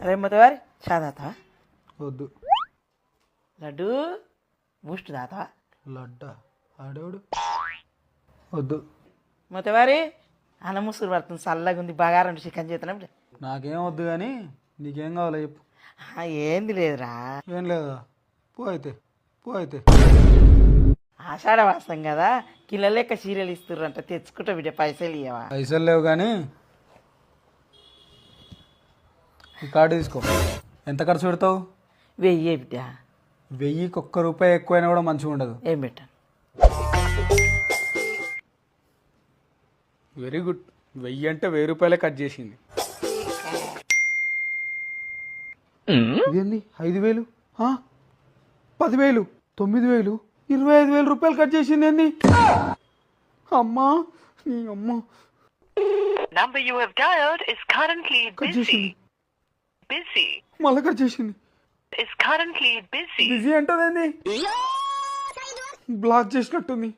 అరే మొత్తవారి చాదాతా వద్దు. లడ్డు బూస్ట్ దాతా లడ్డా ఆడేవాడు వద్దు. మొత్తవారి అన్న ముసురు పడుతుంది చల్లగా ఉంది బాగా రెండు చికెన్ చేస్తున్నాం. నాకేం వద్దు కానీ నీకేం కావాలో చెప్పు. ఏంది లేదురా, ఏం లేదా? పో అయితే, పో అయితే. ఆషాఢ మాసం కదా కిలో లెక్క చీరలు ఇస్తుర్రంట, తెచ్చుకుంటా బిడ్డ, పైసలు ఇవ్వవా? పైసలు లేవు కానీ ఈ కార్డు తీసుకో. ఎంత ఖర్చు పెడతావు? 1000 బిడ్డ. 1000కి ₹1 ఎక్కువైనా కూడా మంచిగా ఉండదు. ఏం పెట్టాను? Very good. 1000 అంటే ₹1000 కట్ చేసింది. ఇదేంది 5000, 10,000, 9,000, ₹25,000 కట్ చేసింది ఏంది? అమ్మా నీ అమ్మ. Number you have dialed is currently cut busy. చేసింది, Busy మళ్ళీ కట్ చేసింది. is currently busy. బిజీ అంటదేంది? బ్లాక్ చేసినట్టుంది.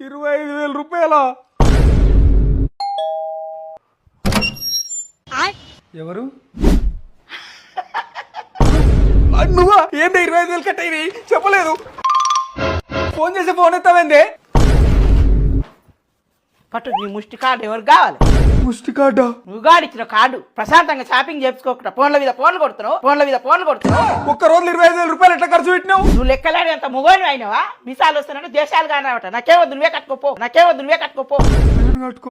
₹25,000. ఎవరు? నువ్వా? ఏంటి 25,000 కట్ అయినాయి చెప్పలేదు? ఫోన్ చేసి ఫోన్ ఎత్తావేందే? పట్టు నీ ముష్టి కార్డు ఎవరు కావాలి? ముష్టి కార్డా? నువ్వు గాడిచ్చిన కార్డు ప్రశాంతంగా షాపింగ్ చేసుకోకుండా ఫోన్ల మీద ఫోన్లు కొడుతున్నావు. ఒక్క రోజు ₹25,000 ఎట్లా ఖర్చు పెట్టినావు? నువ్వు లెక్కలాడి అంత మొగోని అయినవా? మిసాలు వస్తున్నాడు దేశాలు కానవట. నాకేమొద్దు, నువ్వే కట్టుకోపో. నేను కట్టుకో.